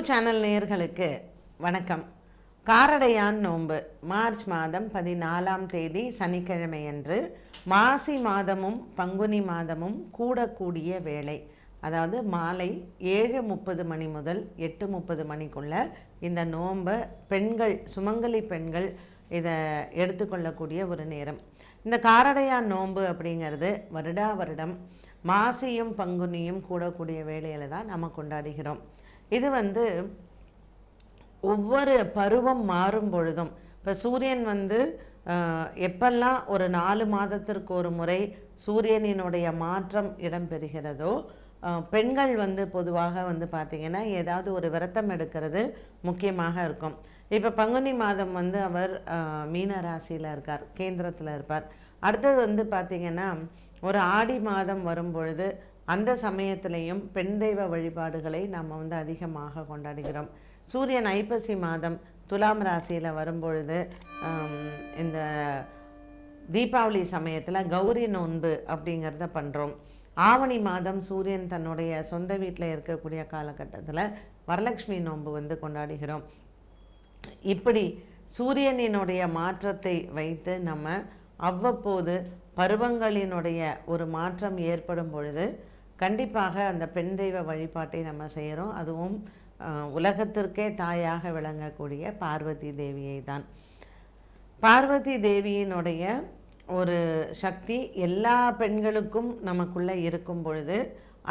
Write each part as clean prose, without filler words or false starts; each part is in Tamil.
சேனல் நேயர்களுக்கு வணக்கம். காரடையான் நோன்பு மார்ச் மாதம் 14ஆம் தேதி சனிக்கிழமையன்று மாசி மாதமும் பங்குனி மாதமும் கூடக்கூடிய வேளை, அதாவது மாலை 7:30 மணி முதல் 8:30 மணிக்குள்ள இந்த நோன்பை பெண்கள், சுமங்கலி பெண்கள் இதை எடுத்துக்கொள்ளக்கூடிய ஒரு நேரம். இந்த காரடையான் நோன்பு அப்படிங்கிறது வருடா வருடம் மாசியும் பங்குனியும் கூடக்கூடிய வேளையில் தான் நம்ம கொண்டாடுகிறோம். இது ஒவ்வொரு பருவம் மாறும் பொழுதும், இப்போ சூரியன் எப்பெல்லாம் ஒரு 4 மாதத்திற்கு ஒரு முறை சூரியனினுடைய மாற்றம் இடம்பெறுகிறதோ, பெண்கள் பொதுவாக பார்த்திங்கன்னா ஏதாவது ஒரு விரதம் எடுக்கிறது முக்கியமாக இருக்கும். இப்போ பங்குனி மாதம் அவர் மீன ராசியில் இருக்கார், கேந்திரத்தில் இருப்பார். அடுத்தது பார்த்திங்கன்னா ஒரு ஆடி மாதம் வரும் பொழுது அந்த சமயத்திலையும் பெண் தெய்வ வழிபாடுகளை நாம் அதிகமாக கொண்டாடுகிறோம். சூரியன் ஐப்பசி மாதம் துலாம் ராசியில் வரும்பொழுது இந்த தீபாவளி சமயத்தில் கௌரி நோன்பு அப்படிங்கிறத பண்ணுறோம். ஆவணி மாதம் சூரியன் தன்னுடைய சொந்த வீட்டில் இருக்கக்கூடிய காலகட்டத்தில் வரலட்சுமி நோன்பு கொண்டாடுகிறோம். இப்படி சூரியனினுடைய மாற்றத்தை வைத்து நம்ம அவ்வப்போது பருவங்களினுடைய ஒரு மாற்றம் ஏற்படும் பொழுது கண்டிப்பாக அந்த பெண் தெய்வ வழிபாட்டை நம்ம செய்கிறோம். அதுவும் உலகத்திற்கே தாயாக விளங்கக்கூடிய பார்வதி தேவியை தான். பார்வதி தேவியினுடைய ஒரு சக்தி எல்லா பெண்களுக்கும் நமக்குள்ளே இருக்கும் பொழுது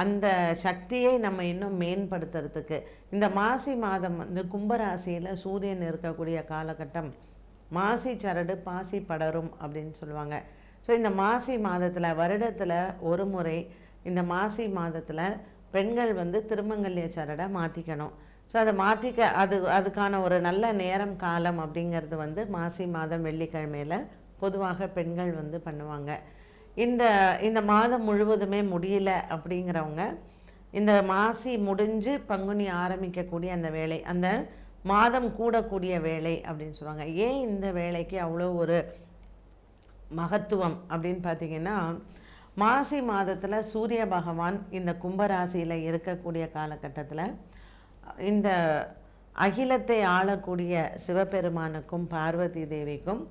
அந்த சக்தியை நம்ம இன்னும் மேம்படுத்துறதுக்கு இந்த மாசி மாதம் கும்பராசியில் சூரியன் இருக்கக்கூடிய காலகட்டம் மாசி சரடு பாசி படரும் அப்படின்னு சொல்லுவாங்க. ஸோ இந்த மாசி மாதத்தில் வருடத்தில் ஒரு முறை இந்த மாசி மாதத்தில் பெண்கள் திருமங்கல்ய சரடை மாற்றிக்கணும். ஸோ அதை அதுக்கான ஒரு நல்ல நேரம் காலம் அப்படிங்கிறது மாசி மாதம் வெள்ளிக்கிழமையில் பொதுவாக பெண்கள் பண்ணுவாங்க. இந்த மாதம் முழுவதுமே முடியல அப்படிங்கிறவங்க இந்த மாசி முடிஞ்சு பங்குனி ஆரம்பிக்கக்கூடிய அந்த வேலை, அந்த மாதம் கூடக்கூடிய வேலை அப்படின்னு சொல்லுவாங்க. ஏன் இந்த வேலைக்கு அவ்வளோ ஒரு மகத்துவம் அப்படின்னு பார்த்திங்கன்னா, மாசி மாதத்தில் சூரிய பகவான் இந்த கும்பராசியில் இருக்கக்கூடிய காலகட்டத்தில் இந்த அகிலத்தை ஆளக்கூடிய சிவபெருமானுக்கும் பார்வதி தேவிக்கும்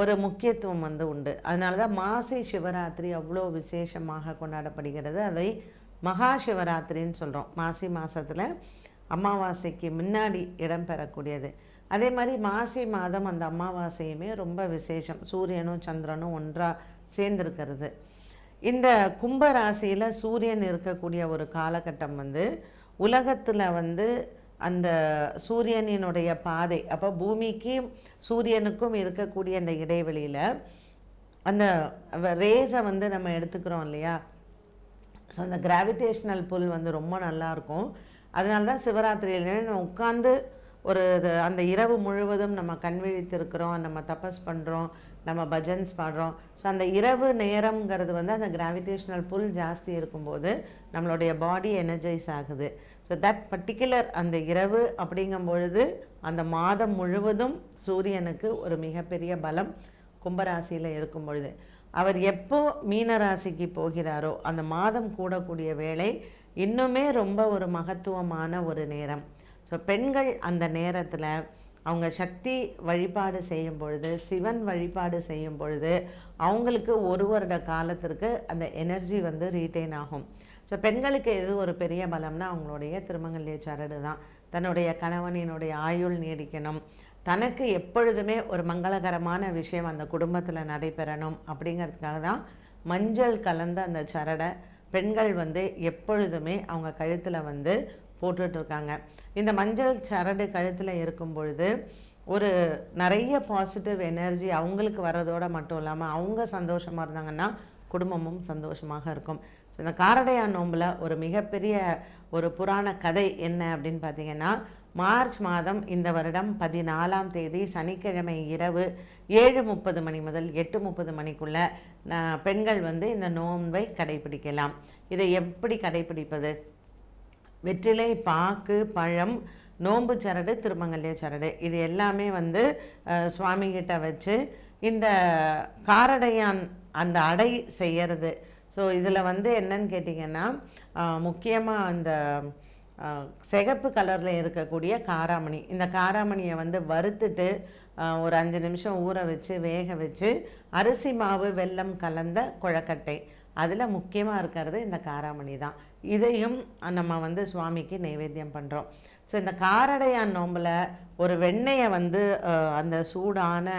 ஒரு முக்கியத்துவம் உண்டு. அதனால தான் மாசி சிவராத்திரி அவ்வளோ விசேஷமாக கொண்டாடப்படுகிறது. அதை மகா சிவராத்திரின்னு சொல்கிறோம். மாசி மாதத்தில் அமாவாசைக்கு முன்னாடி இடம்பெறக்கூடியது. அதே மாதிரி மாசி மாதம் அந்த அமாவாசையுமே ரொம்ப விசேஷம். சூரியனும் சந்திரனும் ஒன்றாக சேர்ந்துருக்கிறது. இந்த கும்பராசியில் சூரியன் இருக்கக்கூடிய ஒரு காலகட்டம் உலகத்தில் அந்த சூரியனினுடைய பாதை, அப்போ பூமிக்கும் சூரியனுக்கும் இருக்கக்கூடிய அந்த இடைவெளியில் அந்த ரேஸை நம்ம எடுத்துக்கிறோம் இல்லையா. ஸோ அந்த கிராவிடேஷ்னல் புல் ரொம்ப நல்லாயிருக்கும். அதனால தான் சிவராத்திரியில் உட்காந்து அந்த இரவு முழுவதும் நம்ம கண் விழித்திருக்கிறோம், நம்ம தபஸ் பண்ணுறோம், நம்ம பஜன்ஸ் பாடுறோம். ஸோ அந்த இரவு நேரம்ங்கிறது அந்த கிராவிடேஷ்னல் புல் ஜாஸ்தி இருக்கும்போது நம்மளுடைய பாடி எனர்ஜைஸ் ஆகுது. ஸோ தட் பர்டிகுலர் அந்த இரவு அப்படிங்கும் பொழுது அந்த மாதம் முழுவதும் சூரியனுக்கு ஒரு மிகப்பெரிய பலம் கும்பராசியில் இருக்கும் பொழுது. அவர் எப்போ மீனராசிக்கு போகிறாரோ அந்த மாதம் கூடக்கூடிய வேளை இன்னுமே ரொம்ப ஒரு மகத்துவமான ஒரு நேரம். ஸோ பெண்கள் அந்த நேரத்தில் அவங்க சக்தி வழிபாடு செய்யும் பொழுது, சிவன் வழிபாடு செய்யும் பொழுது அவங்களுக்கு ஒரு வருட காலத்திற்கு அந்த எனர்ஜி ரீட்டைன் ஆகும். ஸோ பெண்களுக்கு எது ஒரு பெரிய பலம்னா அவங்களுடைய திருமங்கல்ய சரடு தான். தன்னுடைய கணவனினுடைய ஆயுள் நீடிக்கணும், தனக்கு எப்பொழுதுமே ஒரு மங்களகரமான விஷயம் அந்த குடும்பத்தில் நடைபெறணும் அப்படிங்கிறதுக்காக தான் மஞ்சள் கலந்த அந்த சரடை பெண்கள் எப்பொழுதுமே அவங்க கழுத்தில் போட்டுட்ருக்காங்க. இந்த மஞ்சள் சரடு கழுத்தில் இருக்கும் பொழுது ஒரு நிறைய பாசிட்டிவ் எனர்ஜி அவங்களுக்கு வர்றதோடு மட்டும் இல்லாமல் அவங்க சந்தோஷமாக இருந்தாங்கன்னா குடும்பமும் சந்தோஷமாக இருக்கும். ஸோ இந்த காரடையான் நோம்பில் ஒரு மிகப்பெரிய ஒரு புராண கதை என்ன அப்படின்னு பார்த்திங்கன்னா, மார்ச் மாதம் இந்த வருடம் 14ஆம் தேதி சனிக்கிழமை இரவு 7:30 மணி முதல் 8:30 மணிக்குள்ளே பெண்கள் இந்த நோன்பை கடைபிடிக்கலாம். இதை எப்படி கடைபிடிப்பது? வெற்றிலை, பாக்கு, பழம், நோன்பு சரடு, திருமங்கல்ய சரடு இது எல்லாமே சுவாமிகிட்ட வச்சு இந்த காரடையான் அந்த அடை செய்கிறது. ஸோ இதில் என்னன்னு கேட்டிங்கன்னா, முக்கியமாக அந்த சிகப்பு கலரில் இருக்கக்கூடிய காராமணி. இந்த காராமணியை வந்து வறுத்துட்டு ஒரு 5 நிமிஷம் ஊற வச்சு வேக வச்சு அரிசி மாவு வெல்லம் கலந்த கொழக்கட்டை, அதில் முக்கியமாக இருக்கிறது இந்த காராமணி தான். இதையும் நம்ம வந்து சுவாமிக்கு நைவேத்தியம் பண்ணுறோம். ஸோ இந்த காரடையான் நோம்பில் ஒரு வெண்ணெயை வந்து அந்த சூடான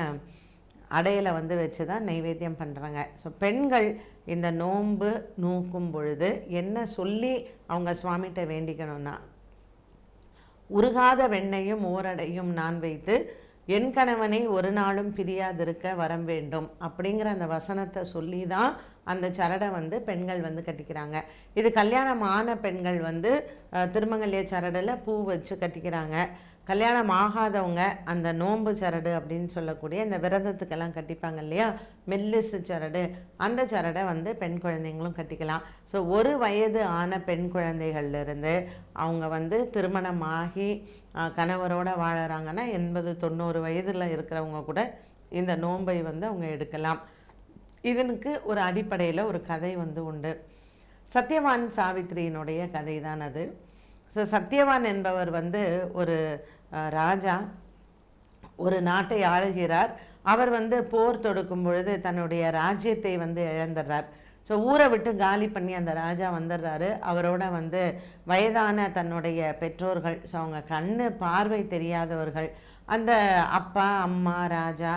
அடையில் வந்து வச்சு தான் நைவேத்தியம் பண்ணுறாங்க. ஸோ பெண்கள் இந்த நோன்பு நோக்கும் பொழுது என்ன சொல்லி அவங்க சுவாமிகிட்ட வேண்டிக்கணும்னா, உருகாத வெண்ணையும் ஓரடையும் நான் வைத்து என் கணவனை ஒரு நாளும் பிரியாதிருக்க வரம் வேண்டும் அப்படிங்கிற அந்த வசனத்தை சொல்லி தான் அந்த சரடை வந்து பெண்கள் வந்து கட்டிக்கிறாங்க. இது கல்யாணமான பெண்கள் வந்து திருமங்கல்ய சரடில் பூ வச்சு கட்டிக்கிறாங்க. கல்யாணம் ஆகாதவங்க அந்த நோன்பு சரடு அப்படின்னு சொல்லக்கூடிய இந்த விரதத்துக்கெல்லாம் கட்டிப்பாங்க இல்லையா, மெல்லிசு சரடு, அந்த சரடை வந்து பெண் குழந்தைங்களும் கட்டிக்கலாம். ஸோ 1 வயது ஆன பெண் குழந்தைகள்லேருந்து அவங்க வந்து திருமணம் ஆகி கணவரோடு வாழறாங்கன்னா 80-90 வயதில் இருக்கிறவங்க கூட இந்த நோன்பை வந்து அவங்க எடுக்கலாம். இதனுக்கு ஒரு அடிப்படையில் ஒரு கதை வந்து உண்டு. சத்யவான் சாவித்திரியினுடைய கதை தான் அது. ஸோ சத்யவான் என்பவர் வந்து ஒரு ராஜா, ஒரு நாட்டை ஆளுகிறார். அவர் வந்து போர் தொடுக்கும் பொழுது தன்னுடைய ராஜ்யத்தை வந்து இழந்துடுறார். ஸோ ஊரை விட்டு காலி பண்ணி அந்த ராஜா வந்துடுறாரு. அவரோட வந்து வயதான தன்னுடைய பெற்றோர்கள், ஸோ அவங்க கண்ணு பார்வை தெரியாதவர்கள், அந்த அப்பா அம்மா ராஜா,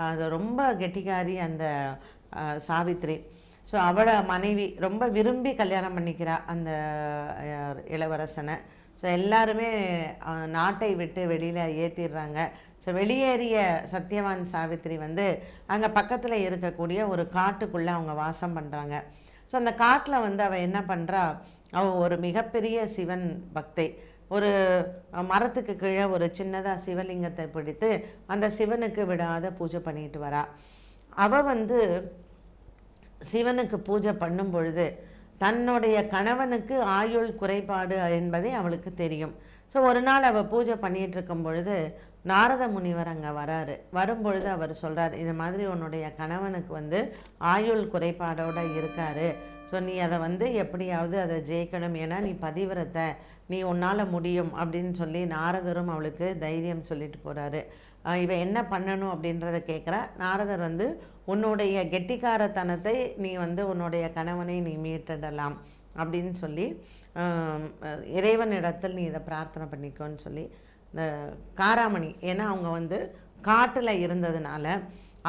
அது ரொம்ப கெட்டிக்காரி அந்த சாவித்ரி. ஸோ அவளை மனைவி ரொம்ப விரும்பி கல்யாணம் பண்ணிக்கிறா அந்த இளவரசனை. ஸோ எல்லாருமே நாட்டை விட்டு வெளியில் ஏற்றிடுறாங்க. ஸோ வெளியேறிய சத்யவான் சாவித்திரி வந்து அங்கே பக்கத்தில் இருக்கக்கூடிய ஒரு காட்டுக்குள்ளே அவங்க வாசம் பண்ணுறாங்க. ஸோ அந்த காட்டில் வந்து அவள் என்ன பண்ணுறா, அவள் ஒரு மிகப்பெரிய சிவன் பக்தை. ஒரு மரத்துக்கு கீழே ஒரு சின்னதாக சிவலிங்கத்தை பிடித்து அந்த சிவனுக்கு விடாத பூஜை பண்ணிட்டு வரா. அவள் வந்து சிவனுக்கு பூஜை பண்ணும் பொழுது தன்னுடைய கணவனுக்கு ஆயுள் குறைபாடு என்பதே அவளுக்கு தெரியும். ஸோ ஒரு நாள் அவள் பூஜை பண்ணிகிட்டு இருக்கும் பொழுது நாரத முனிவர் அங்கே வராரு. வரும்பொழுது அவர் சொல்கிறார், இது மாதிரி உன்னுடைய கணவனுக்கு வந்து ஆயுள் குறைபாடோடு இருக்கார். ஸோ நீ அதை வந்து எப்படியாவது அதை ஜெயிக்கணும், ஏன்னா நீ பதிவிரத்தை, நீ உன்னால் முடியும் அப்படின்னு சொல்லி நாரதரும் அவளுக்கு தைரியம் சொல்லிட்டு போகிறாரு. இவன் என்ன பண்ணணும் அப்படின்றத கேட்குறா. நாரதர் வந்து உன்னுடைய கெட்டிக்காரத்தனத்தை நீ வந்து உன்னுடைய கணவனை நீ மீட்டிடலாம் அப்படின்னு சொல்லி இறைவனிடத்தில் நீ இதை பிரார்த்தனை பண்ணிக்கோன்னு சொல்லி இந்த காராமணி, ஏன்னா அவங்க வந்து காட்டில் இருந்ததுனால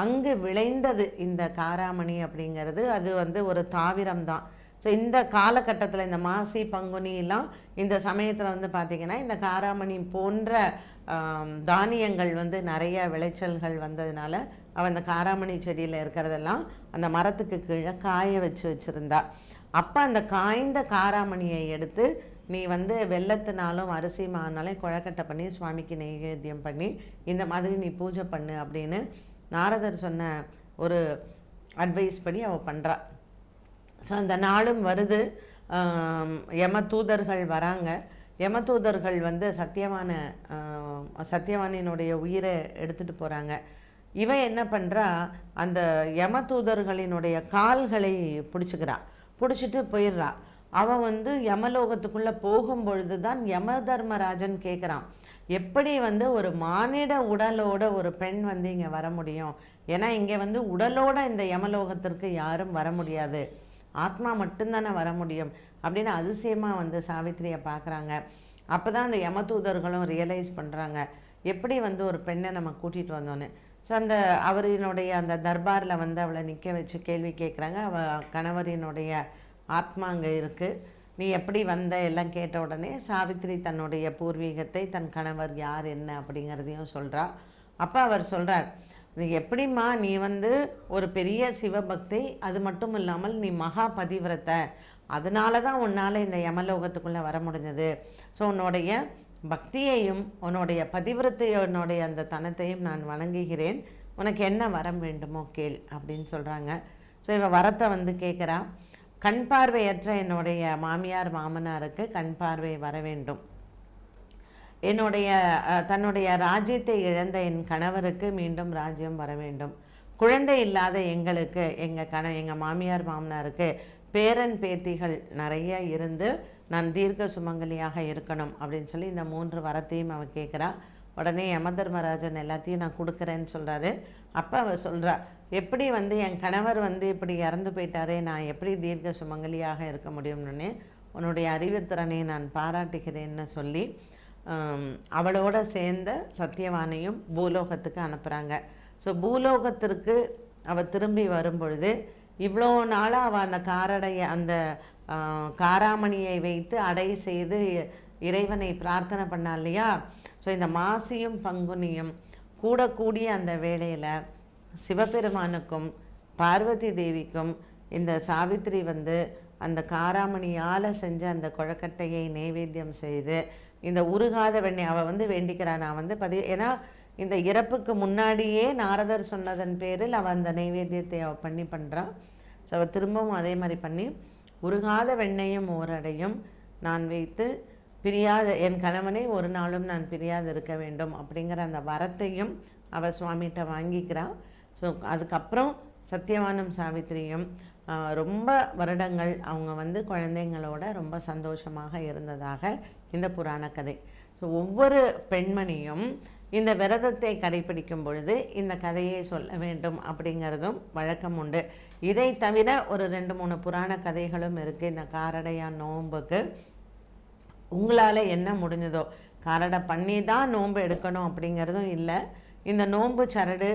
அங்கு விளைந்தது இந்த காராமணி அப்படிங்கிறது, அது வந்து ஒரு தாவரம் தான். ஸோ இந்த காலகட்டத்தில் இந்த மாசி பங்குனிலாம் இந்த சமயத்தில் வந்து பார்த்திங்கன்னா இந்த காராமணி போன்ற தானியங்கள் வந்து நிறைய விளைச்சல்கள் வந்ததுனால அவன் அந்த காராமணி செடியில் இருக்கிறதெல்லாம் அந்த மரத்துக்கு கீழே காய வச்சுருந்தா. அப்போ அந்த காய்ந்த காராமணியை எடுத்து நீ வந்து வெல்லத்தினாலும் அரிசி மானாலும் குழக்கட்டை பண்ணி சுவாமிக்கு நைவேத்தியம் பண்ணி இந்த மாதிரி நீ பூஜை பண்ணு அப்படின்னு நாரதர் சொன்ன ஒரு அட்வைஸ் படி அவள் பண்ணுறா. ஸோ அந்த நாளும் வருது. யம தூதர்கள் வராங்க. யமதூதர்கள் வந்து சத்தியவானினுடைய உயிரை எடுத்துகிட்டு போகிறாங்க. இவன் என்ன பண்ணுறா, அந்த யமதூதர்களினுடைய கால்களை பிடிச்சிட்டு போயிடுறா. அவன் வந்து யமலோகத்துக்குள்ளே போகும்பொழுது தான் யம தர்மராஜன் கேட்குறான், எப்படி வந்து ஒரு மானிட உடலோட ஒரு பெண் வந்து இங்கே வர முடியும்? ஏன்னா இங்கே வந்து உடலோட இந்த யமலோகத்திற்கு யாரும் வர முடியாது, ஆத்மா மட்டும்தானே வர முடியும் அப்படின்னு அதிசயமாக வந்து சாவித்திரியை பார்க்குறாங்க. அப்போ தான் அந்த யமதூதர்களும் ரியலைஸ் பண்ணுறாங்க, எப்படி வந்து ஒரு பெண்ணை நம்ம கூட்டிகிட்டு வந்தோன்னு. ஸோ அந்த அவரினுடைய அந்த தர்பாரில் வந்து அவளை நிற்க வச்சு கேள்வி கேட்குறாங்க. அவள் கணவரினுடைய ஆத்மா அங்கே இருக்குது, நீ எப்படி வந்த எல்லாம் கேட்ட உடனே சாவித்திரி தன்னுடைய பூர்வீகத்தை, தன் கணவர் யார் என்ன அப்படிங்கிறதையும் சொல்கிறா. அப்போ அவர் சொல்கிறார், நீ எப்படிம்மா, நீ வந்து ஒரு பெரிய சிவபக்தி, அது மட்டும் இல்லாமல் நீ மகா பதிவிரத்தை, அதனால தான் உன்னால் இந்த யமலோகத்துக்குள்ளே வர முடிஞ்சது. ஸோ உன்னுடைய பக்தியையும் உன்னுடைய பதிவிரத்தையோனுடைய அந்த தனத்தையும் நான் வணங்குகிறேன், உனக்கு என்ன வரம் வேண்டுமோ கேள் அப்படின்னு சொல்கிறாங்க. ஸோ இவள் வரத்தை வந்து கேட்குறா, கண் பார்வையற்ற என்னுடைய மாமியார் மாமனாருக்கு கண் பார்வை வர வேண்டும், தன்னுடைய ராஜ்யத்தை இழந்த என் கணவருக்கு மீண்டும் ராஜ்யம் வர வேண்டும், குழந்தை இல்லாத எங்களுக்கு எங்கள் மாமியார் மாமனாருக்கு பேரன் பேத்திகள் நிறைய இருந்து நான் தீர்க்க சுமங்கலியாக இருக்கணும் அப்படின்னு சொல்லி இந்த 3 வரத்தையும் அவள் கேட்குறா. உடனே யமதர்மராஜன் எல்லாத்தையும் நான் கொடுக்குறேன்னு சொல்கிறாரு. அப்போ அவள் சொல்கிறா, எப்படி வந்து என் கணவர் வந்து இப்படி இறந்து போயிட்டாரே, நான் எப்படி தீர்க்க சுமங்கலியாக இருக்க முடியும்னு உன்னுடைய அறிவுத்திறனை நான் பாராட்டுகிறேன்னு சொல்லி அவளோட சேர்ந்த சத்தியவானையும் பூலோகத்துக்கு அனுப்புகிறாங்க. ஸோ பூலோகத்திற்கு அவள் திரும்பி வரும்பொழுது இவ்வளோ நாளாக அவள் அந்த காராமணியை வைத்து அடை செய்து இறைவனை பிரார்த்தனை பண்ணா இல்லையா. ஸோ இந்த மாசியும் பங்குனியும் கூடக்கூடிய அந்த வேளையில் சிவபெருமானுக்கும் பார்வதி தேவிக்கும் இந்த சாவித்திரி வந்து அந்த காராமணியால் செஞ்ச அந்த கொழக்கட்டையை நைவேத்தியம் செய்து இந்த உருகாத வெண்ணெய் அவள் வந்து வேண்டிக்கிறா. நான் வந்து ஏன்னா இந்த இறப்புக்கு முன்னாடியே நாரதர் சொன்னதன் பேரில் அவள் அந்த நைவேத்தியத்தை அவள் பண்ணுறான். ஸோ அவள் திரும்பவும் அதே மாதிரி பண்ணி உருகாத வெண்ணையும் ஓரடையும் நான் வைத்து பிரியாத என் கணவனை ஒரு நாளும் நான் பிரியாது இருக்க வேண்டும் அப்படிங்கிற அந்த வரத்தையும் அவள் சுவாமிகிட்ட வாங்கிக்கிறாள். ஸோ அதுக்கப்புறம் சத்தியவானும் சாவித்திரியும் ரொம்ப வருடங்கள் அவங்க வந்து குழந்தைங்களோட ரொம்ப சந்தோஷமாக இருந்ததாக இந்த புராண கதை. ஸோ ஒவ்வொரு பெண்மணியும் இந்த விரதத்தை கடைபிடிக்கும் பொழுது இந்த கதையை சொல்ல வேண்டும் அப்படிங்கிறதும் வழக்கம் உண்டு. இதை தவிர ஒரு 2-3 புராண கதைகளும் இருக்குது. இந்த காரடையான் நோன்புக்கு உங்களால் என்ன முடிஞ்சதோ காரடை பண்ணி தான் நோன்பு எடுக்கணும் அப்படிங்கிறதும் இல்லை. இந்த நோன்பு சரடு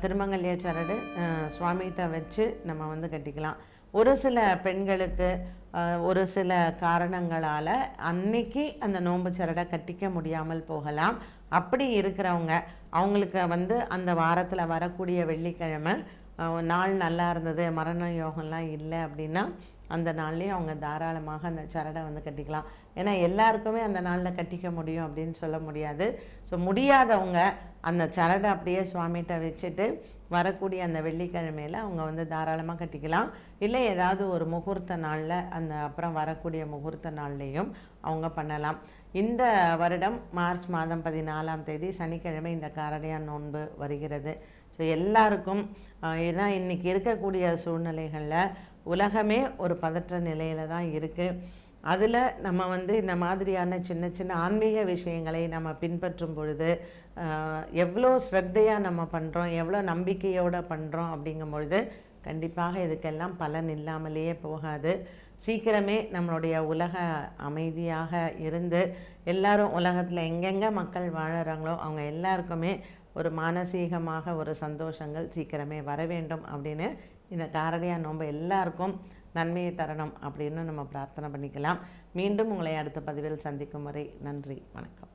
திருமங்கல்ய சரடு சுவாமிகிட்ட வச்சு நம்ம வந்து கட்டிக்கலாம். ஒரு சில பெண்களுக்கு ஒரு சில காரணங்களால் அன்னைக்கு அந்த நோன்பு சரடை கட்டிக்க முடியாமல் போகலாம். அப்படி இருக்கிறவங்க அவங்களுக்கு வந்து அந்த வாரத்தில் வரக்கூடிய வெள்ளிக்கிழமை நாள் நல்லா இருந்தது, மரண யோகம்லாம் இல்லை அப்படின்னா அந்த நாள்லேயே அவங்க தாராளமாக அந்த சரடை வந்து கட்டிக்கலாம். ஏன்னா எல்லாருக்குமே அந்த நாளில் கட்டிக்க முடியும் அப்படின்னு சொல்ல முடியாது. ஸோ முடியாதவங்க அந்த சரடை அப்படியே சுவாமிகிட்ட வச்சுட்டு வரக்கூடிய அந்த வெள்ளிக்கிழமையில் அவங்க வந்து தாராளமாக கட்டிக்கலாம். இல்லை ஏதாவது ஒரு முகூர்த்த நாளில் அந்த அப்புறம் வரக்கூடிய முகூர்த்த நாள்லேயும் அவங்க பண்ணலாம். இந்த வருடம் மார்ச் மாதம் 14ஆம் தேதி சனிக்கிழமை இந்த காரடையான் நோன்பு வருகிறது. ஸோ எல்லாருக்கும் ஏன்னா இன்றைக்கி இருக்கக்கூடிய சூழ்நிலைகளில் உலகமே ஒரு பதற்ற நிலையில் தான் இருக்குது. அதில் நம்ம வந்து இந்த மாதிரியான சின்ன சின்ன ஆன்மீக விஷயங்களை நம்ம பின்பற்றும் பொழுது எவ்வளோ ஸ்ரத்தையாக நம்ம பண்ணுறோம், எவ்வளோ நம்பிக்கையோடு பண்ணுறோம் அப்படிங்கும் பொழுது கண்டிப்பாக இதுக்கெல்லாம் பலன் இல்லாமலேயே போகாது. சீக்கிரமே நம்மளுடைய உலக அமைதியாக இருந்து எல்லாரும் உலகத்தில் எங்கெங்கே மக்கள் வாழறாங்களோ அவங்க எல்லாருக்குமே ஒரு மானசீகமாக ஒரு சந்தோஷங்கள் சீக்கிரமே வர வேண்டும் அப்படின்னு இந்த காரடையான் நோன்பு எல்லாருக்கும் நன்மையை தரணும் அப்படின்னு நம்ம பிரார்த்தனை பண்ணிக்கலாம். மீண்டும் உங்களை அடுத்த பதிவில் சந்திக்கும் வரை நன்றி, வணக்கம்.